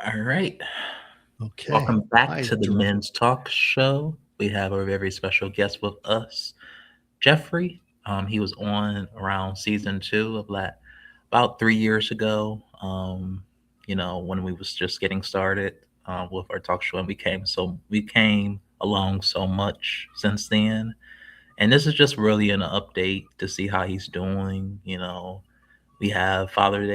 All right. Okay. Welcome back Hi, to the Daron. Men's Talk Show. We have a very special guest with us, Jeffrey. He was on around season two of that about 3 years ago. When we was just getting started with our talk show, and we came along so much since then. And this is just really an update to see how he's doing. We have Father's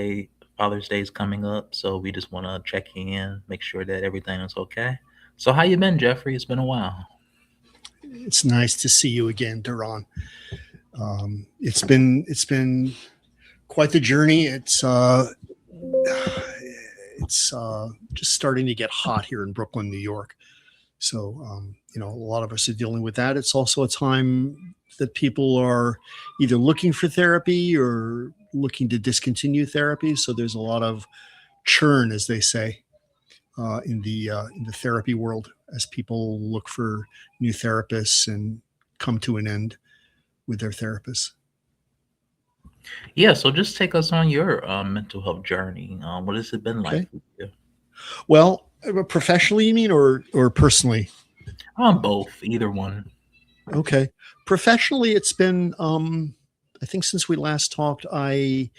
Day is coming up, so we just want to check in, make sure that everything is okay. So how you been, Jeffrey? It's been a while. It's nice to see you again, Daron. It's been quite the journey. It's just starting to get hot here in Brooklyn, New York. So a lot of us are dealing with that. It's also a time that people are either looking for therapy or looking to discontinue therapy. So there's a lot of churn, as they say, in the therapy world as people look for new therapists and come to an end with their therapists. Yeah, so just take us on your mental health journey. What has it been like Okay. for you? Well, professionally, you mean, or personally? Both, either one. Okay. Professionally, it's been, I think since we last talked, I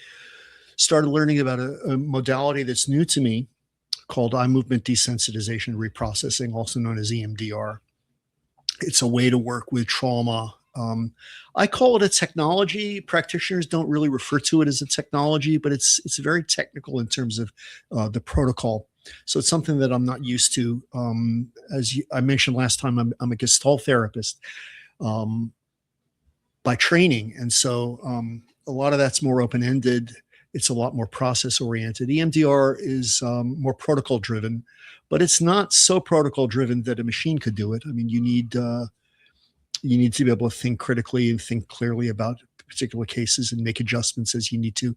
started learning about a modality that's new to me called eye movement desensitization reprocessing, also known as EMDR. It's a way to work with trauma. I call it a technology. Practitioners don't really refer to it as a technology, but it's very technical in terms of the protocol. So it's something that I'm not used to. I mentioned last time, I'm a Gestalt therapist um, by training, and so a lot of that's more open ended. It's a lot more process oriented. EMDR is more protocol driven, but it's not so protocol driven that a machine could do it. I mean, you need to be able to think critically and think clearly about particular cases and make adjustments as you need to.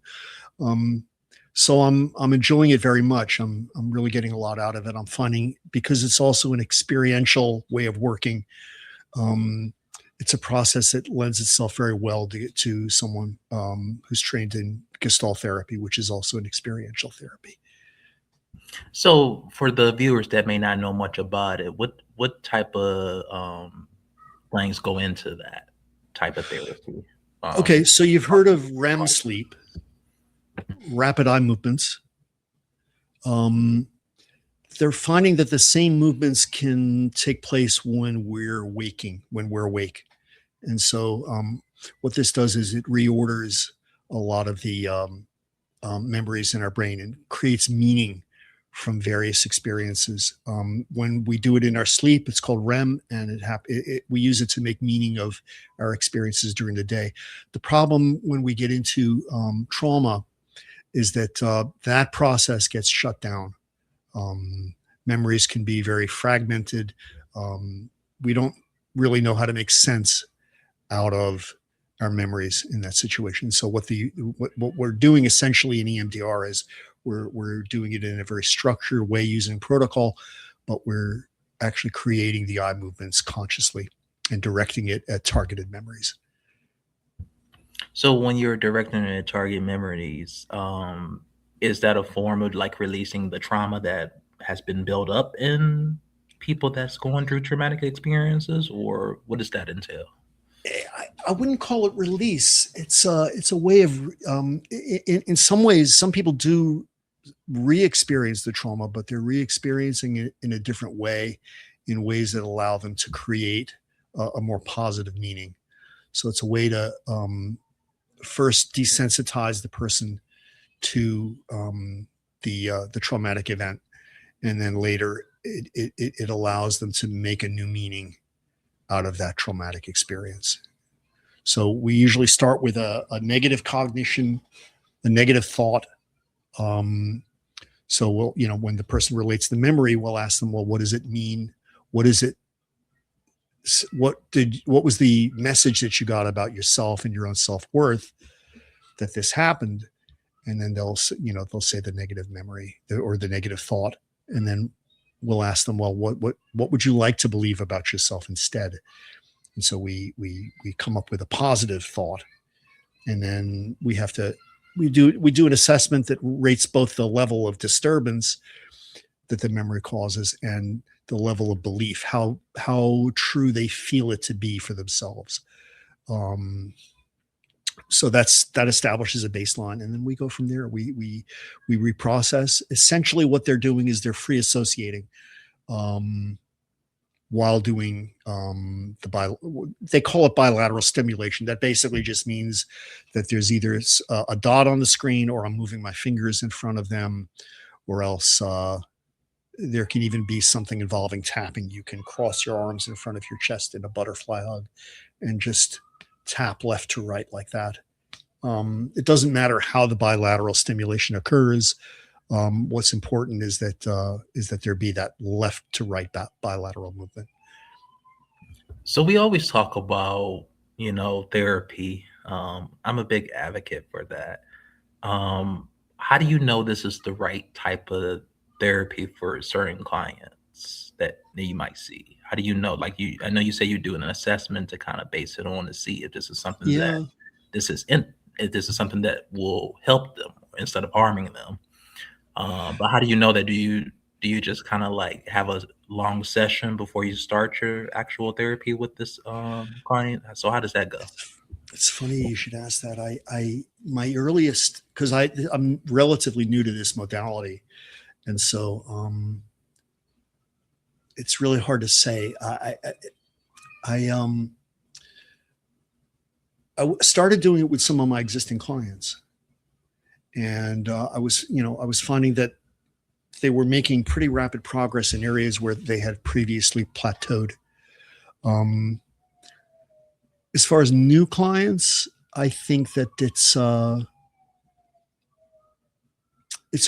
Um, so I'm enjoying it very much. I'm really getting a lot out of it. I'm finding because it's also an experiential way of working. Um, it's a process that lends itself very well to get to someone who's trained in Gestalt therapy, which is also an experiential therapy. So for the viewers that may not know much about it, what type of things go into that type of therapy? Okay, Um, so you've heard of REM sleep, rapid eye movements. Um, they're finding that the same movements can take place when we're waking, when we're awake. And so, what this does is it reorders a lot of the memories in our brain and creates meaning from various experiences. When we do it in our sleep, it's called REM, and we use it to make meaning of our experiences during the day. The problem when we get into trauma is that that process gets shut down. Um, Memories can be very fragmented. We don't really know how to make sense out of our memories in that situation. So what we're doing essentially in EMDR is we're doing it in a very structured way using protocol, but we're actually creating the eye movements consciously and directing it at targeted memories. So when you're directing it at target memories, is that a form of like releasing the trauma that has been built up in people that's going through traumatic experiences, or what does that entail? I wouldn't call it release. It's a way of in some ways some people do re-experience the trauma, but they're re-experiencing it in a different way, in ways that allow them to create a more positive meaning. So it's a way to first desensitize the person to the traumatic event, and then later it allows them to make a new meaning out of that traumatic experience. So we usually start with a negative cognition, a negative thought. Um, so when the person relates the memory, we'll ask them, well, what does it mean? What is it? What was the message that you got about yourself and your own self worth that this happened? And then they'll say the negative memory or the negative thought, and then we'll ask them, well, what would you like to believe about yourself instead? And so we come up with a positive thought, and then we do an assessment that rates both the level of disturbance that the memory causes, and the level of belief, how true they feel it to be for themselves. Um, so that establishes a baseline, and then we go from there. We reprocess. Essentially, what they're doing is they're free associating. Um, while doing they call it bilateral stimulation. That basically just means that there's either a dot on the screen, or I'm moving my fingers in front of them, or else there can even be something involving tapping. You can cross your arms in front of your chest in a butterfly hug and just tap left to right like that. It doesn't matter how the bilateral stimulation occurs. What's important is that there be that left to right bilateral movement. So we always talk about, therapy. I'm a big advocate for that. How do you know this is the right type of therapy for certain clients that you might see? How do you know? Like I know you say you do an assessment to kind of base it on to see if this is something that Yeah, this is in, if this is something that will help them instead of harming them. But how do you know that? Do you just kind of like have a long session before you start your actual therapy with this client? So how does that go? it's funny you should ask that. I my earliest, because I'm relatively new to this modality, and so it's really hard to say. I started doing it with some of my existing clients, and I was finding that they were making pretty rapid progress in areas where they had previously plateaued. Um, as far as new clients, I think that it's a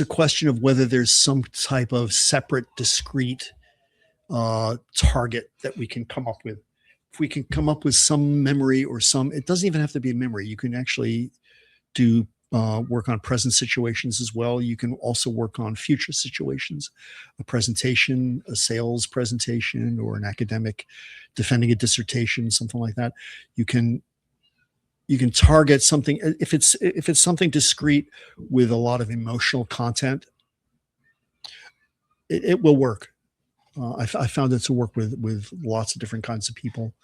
question of whether there's some type of separate, discrete target that we can come up with. If we can come up with some memory, or some, it doesn't even have to be a memory. You can actually do work on present situations as well. You can also work on future situations, a presentation, a sales presentation, or an academic defending a dissertation, something like that. You can target something if it's something discrete with a lot of emotional content. It will work. I found it to work with lots of different kinds of people.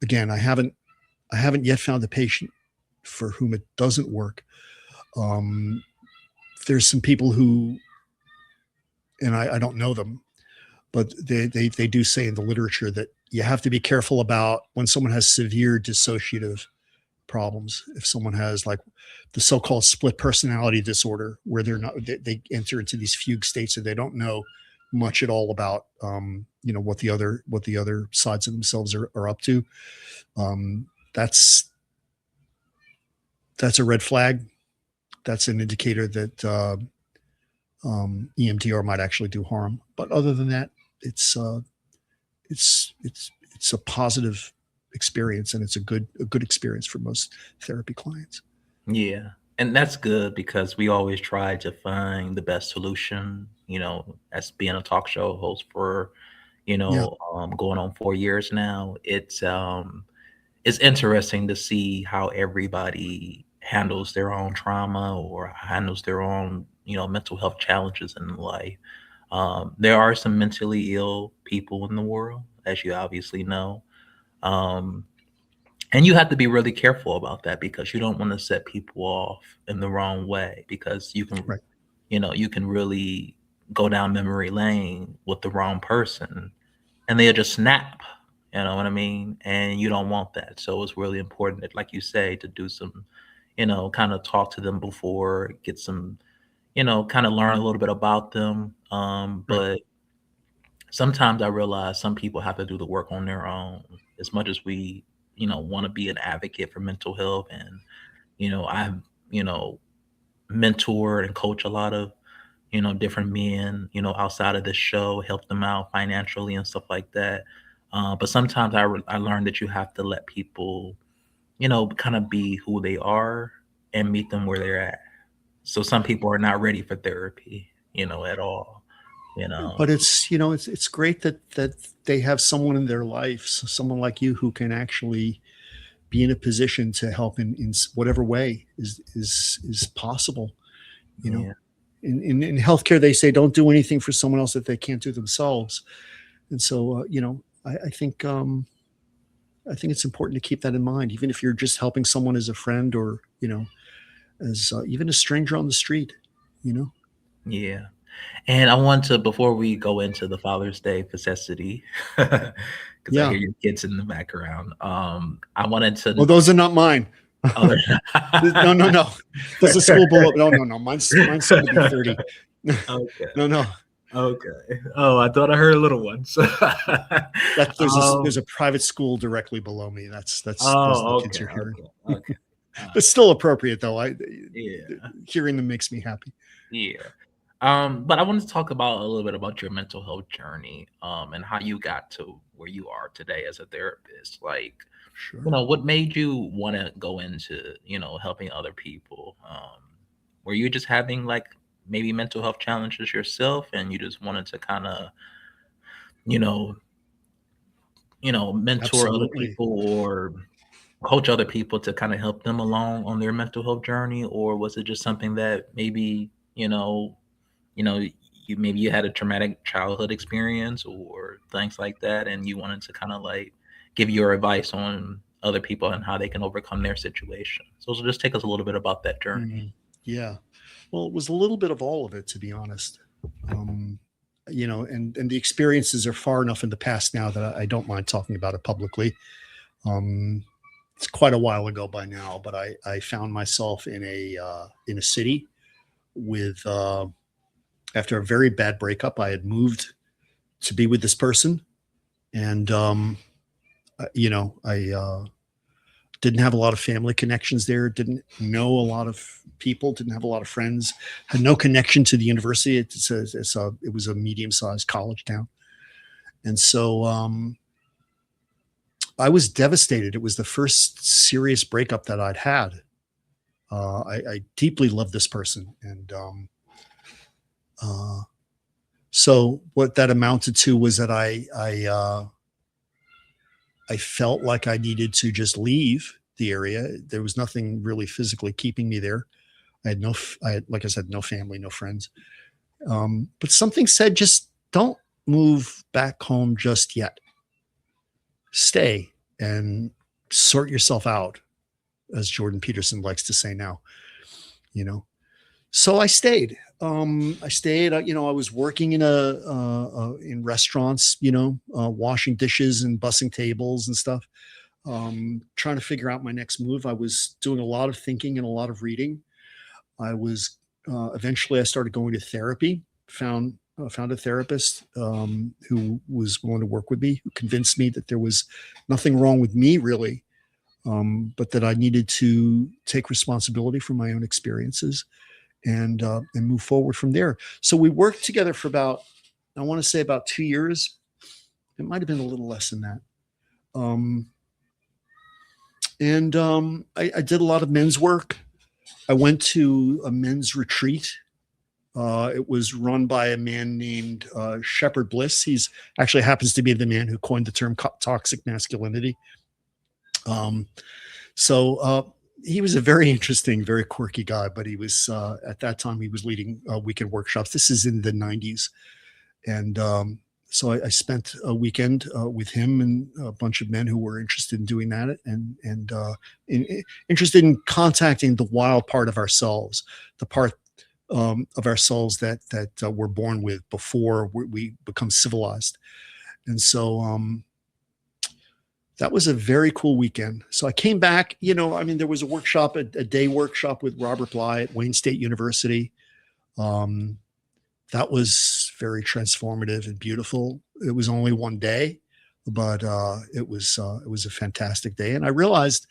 Again, I haven't yet found a patient for whom it doesn't work. Um, there's some people who, and I don't know them, but they do say in the literature that you have to be careful about when someone has severe dissociative problems. If someone has like the so-called split personality disorder, where they enter into these fugue states and they don't know much at all about what the other sides of themselves are up to. Um, that's that's a red flag. That's an indicator that EMDR might actually do harm. But other than that, it's it's a positive experience, and it's a good experience for most therapy clients. Yeah. And that's good because we always try to find the best solution, as being a talk show host for, Yeah, going on 4 years now. It's interesting to see how everybody handles their own trauma or handles their own, mental health challenges in life. There are some mentally ill people in the world, as you obviously know. Um, and you have to be really careful about that because you don't want to set people off in the wrong way because right, you can really go down memory lane with the wrong person and they'll just snap. You know what I mean? And you don't want that. So it's really important that, like you say, to do some, kind of talk to them before, get some, kind of learn a little bit about them. right. But sometimes I realize some people have to do the work on their own. As much as we, want to be an advocate for mental health, and I've, you know, mentored and coach a lot of, different men, outside of this show, help them out financially and stuff like that. But sometimes I learned that you have to let people, kind of be who they are and meet them where they're at. So some people are not ready for therapy, at all, you know. But it's great that they have someone in their life, someone like you, who can actually be in a position to help in whatever way is possible. You know, Yeah. in healthcare, they say don't do anything for someone else that they can't do themselves. And so, I think it's important to keep that in mind, even if you're just helping someone as a friend or, as even a stranger on the street, you know? Yeah. And I want to, before we go into the Father's Day necessity, because I Yeah. hear your kids in the background, I wanted Oh, to those are not mine. other No, no, no. There's a school below. No, no, no. Mine's soon to be 30. Okay, No, no. okay. Oh, I thought I heard little ones. That there's Um, a private school directly below me. That's those are the oh, kids okay, you're hearing. okay, okay. But Alright, still appropriate though. yeah, Hearing them makes me happy. yeah. But I wanted to talk about a little bit about your mental health journey, and how you got to where you are today as a therapist. Like, Sure. what made you wanna go into, helping other people? Were you just having, like, maybe mental health challenges yourself and you just wanted to kinda, you know mentor other Absolutely. people or coach other people to kinda help them along on their mental health journey? Or was it just something that maybe, you know, you had a traumatic childhood experience or things like that, and you wanted to kinda, like, give your advice on other people and how they can overcome their situation? So just take us a little bit about that journey. Mhm. Yeah. Well, it was a little bit of all of it, to be honest. Um, and the experiences are far enough in the past now that I don't mind talking about it publicly. Um, it's quite a while ago by now, but I found myself in a city with after a very bad breakup. I had moved to be with this person, and I didn't have a lot of family connections there. Didn't know a lot of people. Didn't have a lot of friends. Had no connection to the university. It was a medium sized college town, and so I was devastated. It was the first serious breakup that I'd had. I deeply loved this person, and uh, so what that amounted to was that I felt like I needed to just leave the area. There was nothing really physically keeping me there. I had, like I said, no family, no friends. But something said, just don't move back home just yet. Stay and sort yourself out, as Jordan Peterson likes to say now, you know. So I stayed. I stayed. I was working in restaurants, washing dishes and bussing tables and stuff. Trying to figure out my next move. I was doing a lot of thinking and a lot of reading. I was eventually I started going to therapy. Found a therapist who was willing to work with me, who convinced me that there was nothing wrong with me really, but that I needed to take responsibility for my own experiences and move forward from there. So we worked together for about, I want to say about 2 years. It might have been a little less than that. Um, and I did a lot of men's work. I went to a men's retreat. It was run by a man named Shepard Bliss. He's actually happens to be the man who coined the term toxic masculinity. Um, so he was a very interesting, very quirky guy, but he was at that time he was leading weekend workshops. This is in the '90s, and so I spent a weekend with him and a bunch of men who were interested in doing that and interested in contacting the wild part of ourselves, the part of ourselves that we're born with before we become civilized. And so that was a very cool weekend. So I came back, there was a workshop, a day workshop with Robert Bly at Wayne State University. Um, that was very transformative and beautiful. It was only one day, but it was a fantastic day. And I realized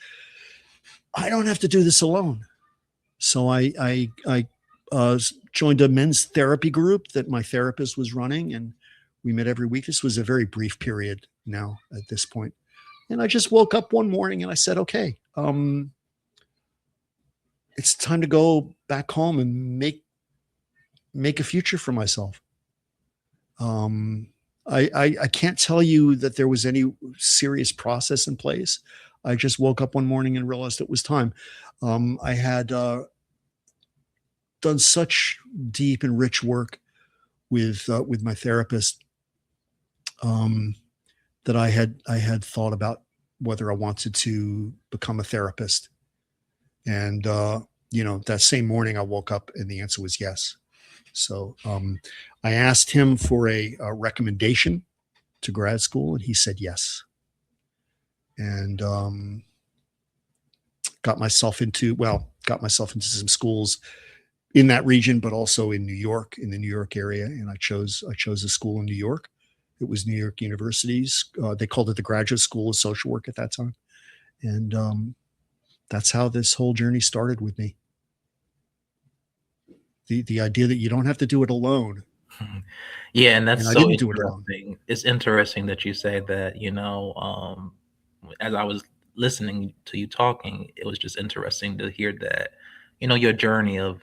I don't have to do this alone. So I joined a men's therapy group that my therapist was running, and we met every week. This was a very brief period now at this point. And I just woke up one morning and I said, okay, it's time to go back home and make a future for myself. Um, I can't tell you that there was any serious process in place. I just woke up one morning and realized it was time. I had done such deep and rich work with my therapist, um, that I had thought about whether I wanted to become a therapist. And that same morning I woke up and the answer was yes. So I asked him for a recommendation to grad school, and he said yes. And got myself into some schools in that region, but also in New York, in the New York area. And I chose a school in New York. It was New York University's. They called it the Graduate School of Social Work at that time, and that's how this whole journey started with me. The idea that you don't have to do it alone, Yeah, and and that's I so didn't do it alone. interesting. It's interesting that you say that, as I was listening to you talking, it was just interesting to hear that, your journey of,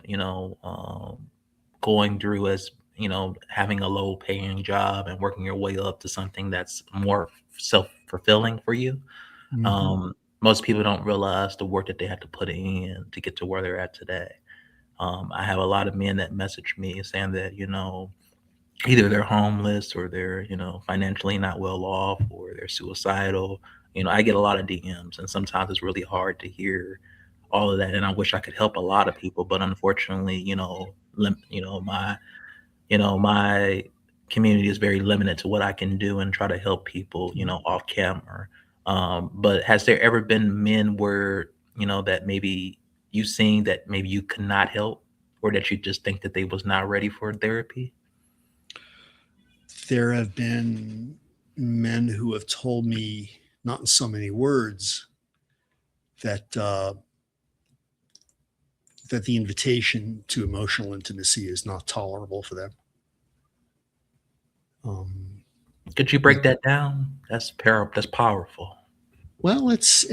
going through as, having a low paying job and working your way up to something that's more self fulfilling for you. Hmm. Um, Most people don't realize the work that they had to put in to get to where they're at today. I have a lot of men that message me saying that, either they're homeless or they're, financially not well off or they're suicidal. I get a lot of DMs, and sometimes it's really hard to hear all of that. And I wish I could help a lot of people, but unfortunately, my community is very limited to what I can do and try to help people, off camera. But has there ever been men where, that maybe you seen that maybe you could not help, or that you just think that they was not ready for therapy? There have been men who have told me, not in so many words, that that the invitation to emotional intimacy is not tolerable for them. Um, Could you that break that down? That's powerful. well, it's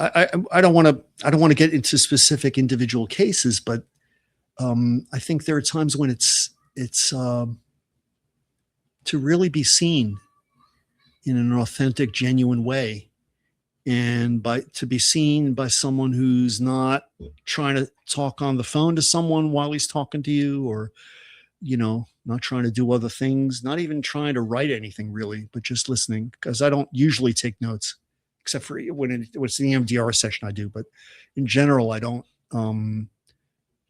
I don't want to get into specific individual cases, but I think there are times when it's to really be seen in an authentic, genuine way, and by to be seen by someone who's not trying to talk on the phone to someone while he's talking to you, or not trying to do other things, not even trying to write anything really, but just listening. Because I don't usually take notes, except for when it's the EMDR session I do. But in general, I don't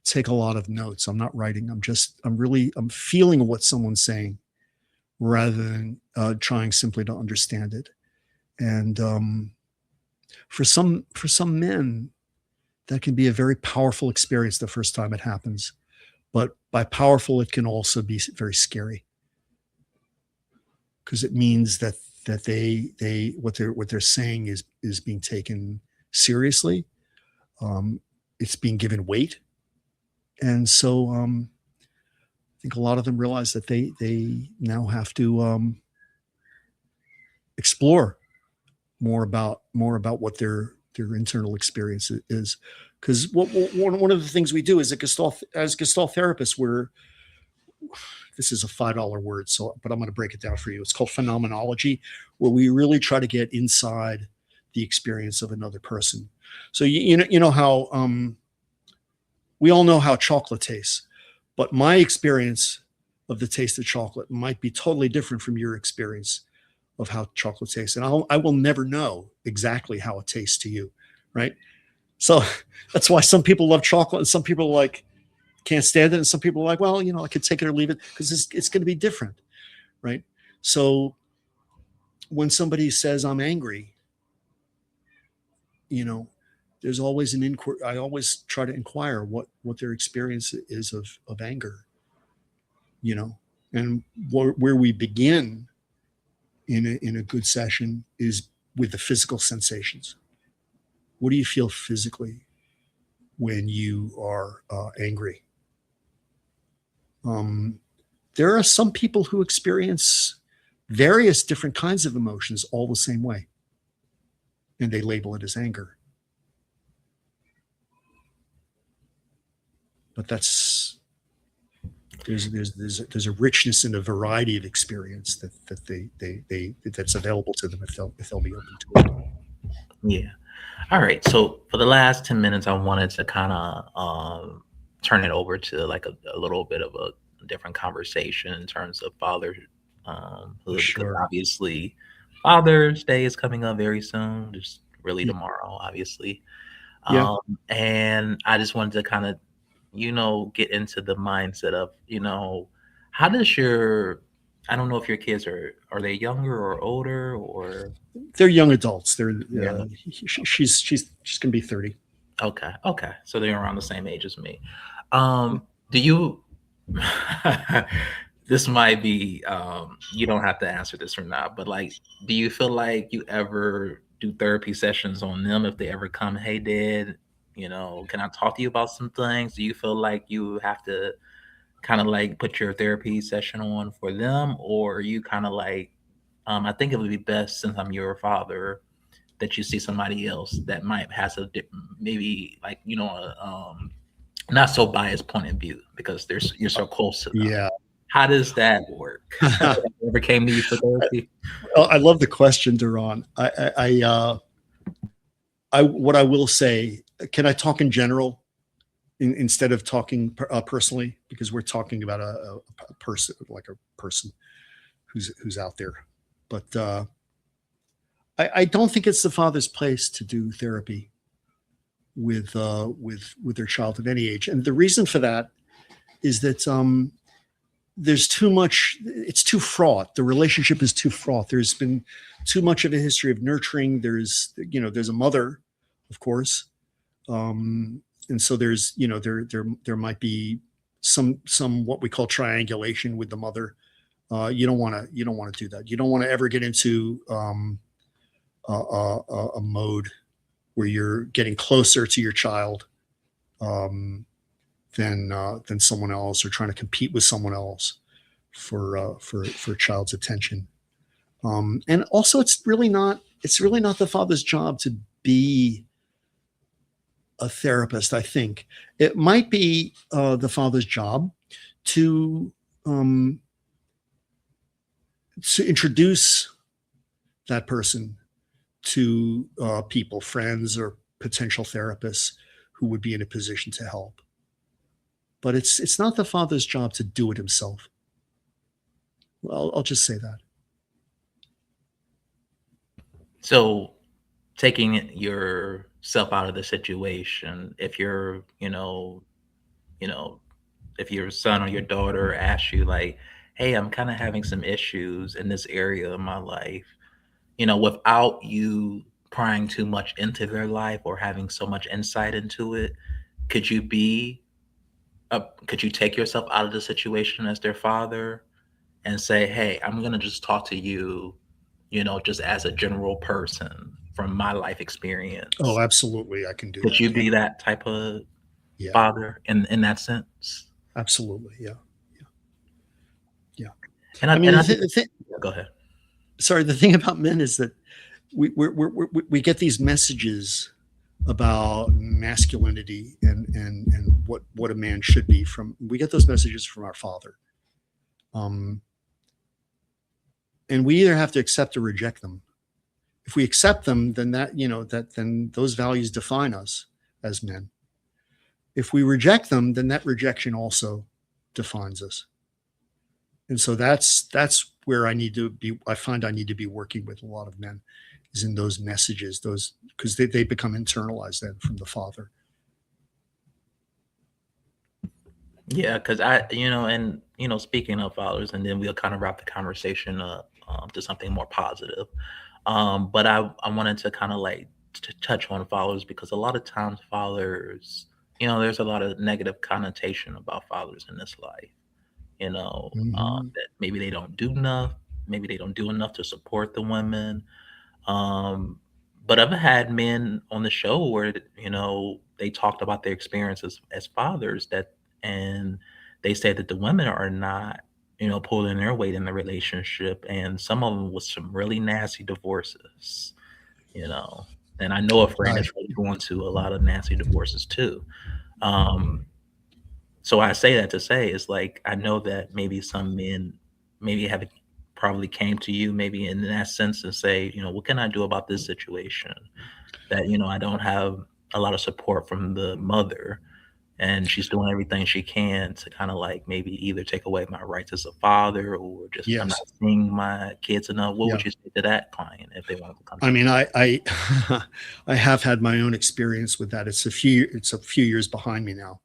take a lot of notes. I'm not writing. I'm feeling what someone's saying rather than trying simply to understand it. And for some men, that can be a very powerful experience the first time it happens. But by powerful, it can also be very scary, because it means that they what they're saying is being taken seriously. Um, it's being given weight, and so I think a lot of them realize that they now have to explore more about what their internal experience is. Because one of the things we do as Gestalt therapists, we're this is a $5 word, so but I'm going to break it down for you. It's called phenomenology, where we really try to get inside the experience of another person. So you know how we all know how chocolate tastes, but my experience of the taste of chocolate might be totally different from your experience of how chocolate tastes, and I will never know exactly how it tastes to you, right? So that's why some people love chocolate and some people can't stand it, and some people are like, well, I could take it or leave it, because it's going to be different, right? So when somebody says I'm angry, you know, there's always an inquiry. I always try to inquire what their experience is of anger, you know, and where we begin in a good session is with the physical sensations. What do you feel physically when you are angry? Um, there are some people who experience various different kinds of emotions all the same way, and they label it as anger. But there's a richness and a variety of experience that's available to them if they'll be open to it. Yeah. All right. So for the last 10 minutes, I wanted to kind of turn it over to like a little bit of a different conversation in terms of fatherhood, because Sure. obviously Father's Day is coming up very soon, just really Yeah. tomorrow, obviously. Yeah. Um, and I just wanted to kind of, get into the mindset of, how does I don't know if your kids are they younger or older or, They're young adults. They're yeah, she's gonna be 30. okay, okay. So they're around the same age as me. Do you this might be you don't have to answer this or not, but like do you feel like you ever do therapy sessions on them if they ever come, hey dad, can I talk to you about some things? Do you feel like you have to kind of like put your therapy session on for them, or are you kind of like, I think it would be best since I'm your father that you see somebody else that might has a maybe like not so biased point of view because there's you're so close to them. Yeah. How does that work? Ever came to you for therapy? Well, I love the question, Daron. What I will say, can I talk in general instead of talking personally? Because we're talking about a person, like a person who's out there. But I don't think it's the father's place to do therapy with their child at any age. And the reason for that is that there's too much. It's too fraught. The relationship is too fraught. There's been too much of a history of nurturing. There's a mother, of course, and so there might be some what we call triangulation with the mother. You don't want to do that. You don't want to ever get into a mode where you're getting closer to your child um, than someone else, or trying to compete with someone else for a child's attention. And also, it's really not the father's job to be a therapist. I think it might be the father's job to um, to introduce that person to people, friends, or potential therapists who would be in a position to help. But it's not the father's job to do it himself. Well, I'll just say that. So taking yourself out of the situation, if you know, if your son or your daughter asks you like, "Hey, I'm kind of having some issues in this area of my life," without you prying too much into their life or having so much insight into it, could you be could you take yourself out of the situation as their father and say, "Hey, I'm gonna just talk to you, just as a general person from my life Oh, experience." absolutely, I can do Could that. you Yeah, be that type of yeah, father in that sense? absolutely. Yeah, yeah, yeah. And I I mean, and I think, yeah, go ahead. sorry. The thing about men is that we get these messages about masculinity and what a man should be from. We get those messages from our father, um, and we either have to accept or reject them. If we accept them, then then those values define us as men. If we reject them, then that rejection also defines us. And so that's where I find I need to be working with a lot of men, is in those messages, those, because they become internalized then from the father. Yeah, because and speaking of fathers, and then we'll kind of wrap the conversation up to something more positive. But I wanted to kind of like touch on fathers because a lot of times fathers, there's a lot of negative connotation about fathers in this life. Hmm. That maybe they don't do enough, maybe they don't do enough to support the women. Um, but I've had men on the show where they talked about their experiences as fathers and they said that the women are not pulling their weight in the relationship, and some of them with some really nasty divorces. You know, and I know a friend I that's really going to a lot of nasty divorces too. Um, so I say that to say is like I know that maybe some men maybe have probably came to you maybe in that sense and say, what can I do about this situation? That, I don't have a lot of support from the mother, and she's doing everything she can to kind of like maybe either take away my rights as a father, or just I'm not Yes. seeing my kids enough. What Yeah. would you say to that client if they wanted to come I to you? mean, I I have had my own experience with that. It's a few years behind me now,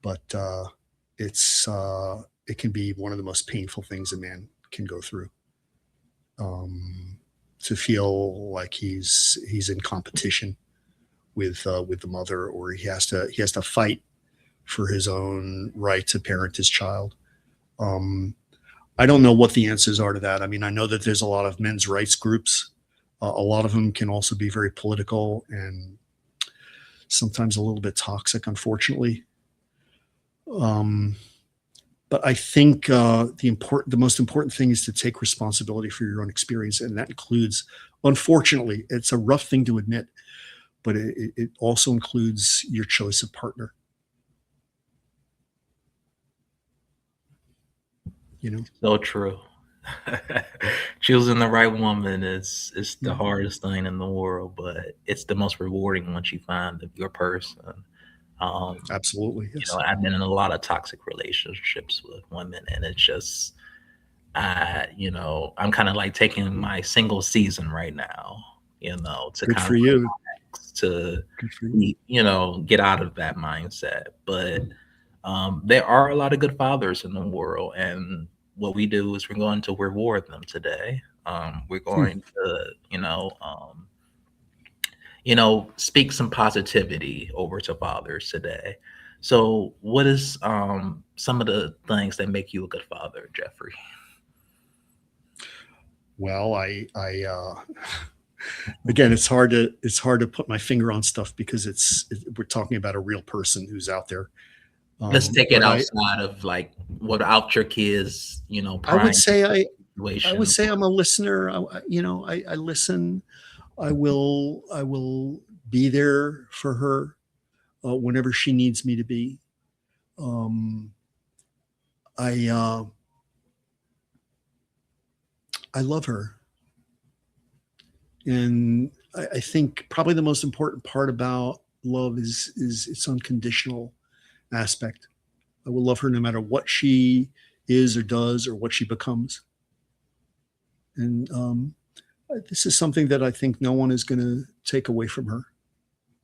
but it can be one of the most painful things a man can go through. Um, to feel like he's in competition with the mother, or he has to fight for his own right to parent his child. Um, I don't know what the answers are to that. I mean, I know that there's a lot of men's rights groups. A lot of them can also be very political and sometimes a little bit toxic, unfortunately. Um, but I think the most important thing is to take responsibility for your own experience, and that includes, unfortunately, it's a rough thing to admit, but it also includes your choice of partner. You know, So true. Choosing the right woman is the yeah, hardest thing in the world, but it's the most rewarding once you find your person. Um, absolutely, yes. I've been in a lot of toxic relationships with women, and it's just I'm kind of like taking my single season right now, to Good kind for of you. to Good for you. get out of that mindset. But there are a lot of good fathers in the world, and what we do is we're going to reward them today. We're Hmm. going to, speak some positivity over to fathers today. So, what is some of the things that make you a good father, Jeffrey? Well, I again, it's hard to put my finger on stuff because we're talking about a real person who's out there. Let's take it But outside of like without your kids, I would prying say I would situation. say I'm a listener. I listen. I will be there for her whenever she needs me to be. Um, I I love her, and I think probably the most important part about love is its unconditional aspect. I will love her no matter what she is or does or what she becomes. And this is something that I think no one is going to take away from her.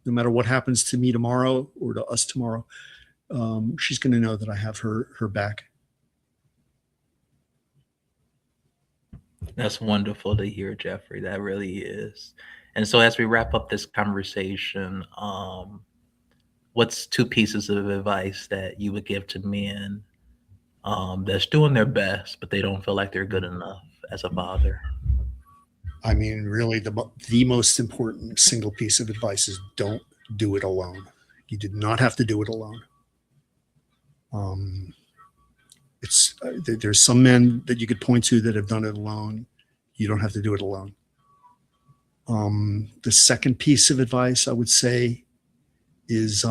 No matter what happens to me tomorrow or to us tomorrow, she's going to know that I have her back. That's wonderful to hear, Jeffrey. That really is. And so, as we wrap up this conversation, what's two pieces of advice that you would give to men that's doing their best, but they don't feel like they're good enough as a father? I mean, really, the most important single piece of advice is don't do it alone. You did not have to do it alone. Um, there's some men that you could point to that have done it alone. You don't have to do it alone. The second piece of advice I would say is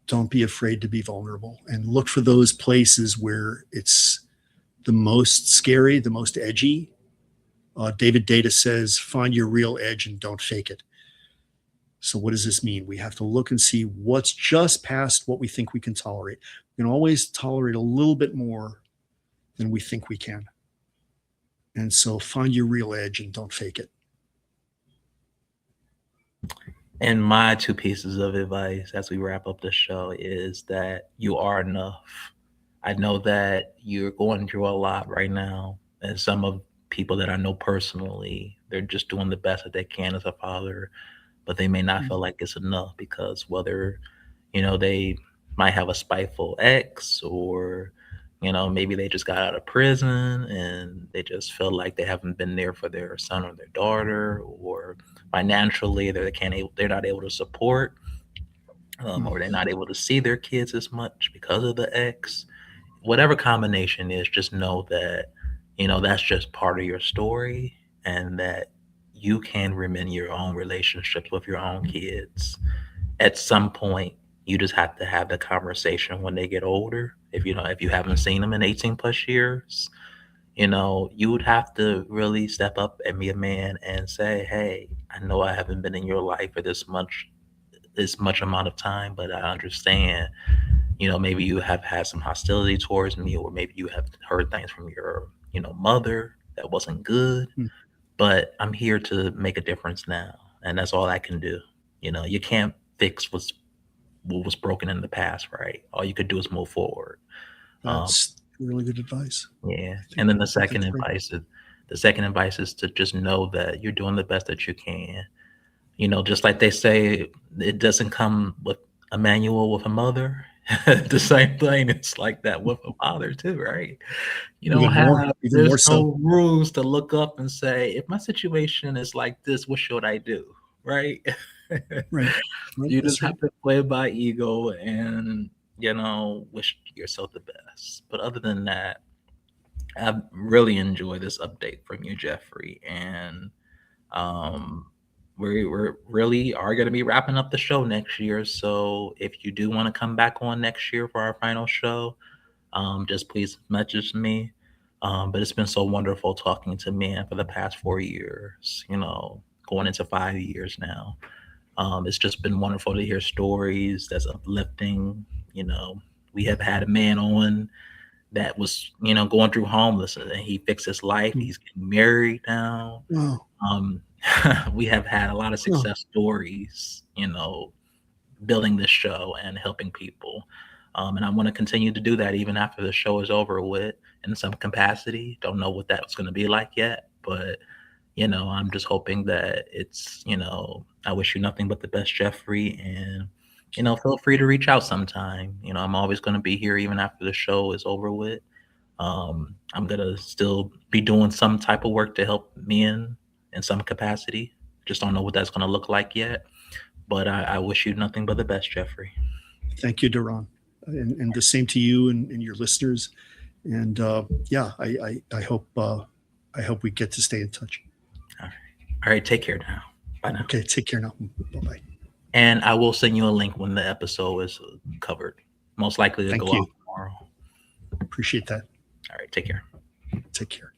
don't be afraid to be vulnerable and look for those places where it's the most scary, the most edgy. David Data says, find your real edge and don't fake it. So, what does this mean? We have to look and see what's just past what we think we can tolerate. We can always tolerate a little bit more than we think we can. And so, find your real edge and don't fake it. And my two pieces of advice as we wrap up the show is that you are enough. I know that you're going through a lot right now, and some of people that I know personally, they're just doing the best that they can as a father, but they may not feel like it's enough because whether, they might have a spiteful ex, or, maybe they just got out of prison and they just feel like they haven't been there for their son or their daughter, or financially they're not able to support, or they're not able to see their kids as much because of the ex. Whatever combination is, just know that, that's just part of your story, and that you can remain your own relationships with your own kids. At some point, you just have to have the conversation when they get older if you haven't seen them in 18 plus years, you would have to really step up and be a man and say, "Hey, I know I haven't been in your life for this much amount of time, but I understand. Maybe you have had some hostility towards me, or maybe you have heard things from your, mother that wasn't good, Mm. but I'm here to make a difference now, and that's all I can do. You can't fix what was broken in the past, right? All you could do is move forward. Um, That's really good advice. yeah, I and then think that's great. the second advice is to just know that you're doing the best that you can. Just like they say, it doesn't come with a manual with a mother. The same thing. It's like that with a father too, right? You don't Even there's more so. no rules to look up and say, if my situation is like this, what should I do? Right? Right. Right. You just That's right. have to play by ego and, wish yourself the best. But other than that, I really enjoy this update from you, Jeffrey. And um, we're really are going to be wrapping up the show next year. So if you do want to come back on next year for our final show, just please message me. But it's been so wonderful talking to men for the past 4 years, going into 5 years now. It's just been wonderful to hear stories that's uplifting. You know, we have had a man on that was, going through homelessness, and he fixed his life. Mm. He's getting married now. Oh, Um, we have had a lot of oh, success stories, building this show and helping people. And I want to continue to do that even after the show is over with in some capacity. Don't know what that's going to be like yet, but I'm just hoping that I wish you nothing but the best, Jeffrey. And, feel free to reach out sometime. I'm always going to be here even after the show is over with. I'm going to still be doing some type of work to help men in some capacity. Just don't know what that's going to look like yet. But I wish you nothing but the best, Jeffrey. thank you, Daron. And the same to you and your listeners. And yeah, I hope we get to stay in touch. All right. All right. Take care now. Bye now. Okay, take care now. Bye bye. And I will send you a link when the episode is covered. Most likely to go Thank out you. tomorrow. Appreciate that. All right. Take care. Take care.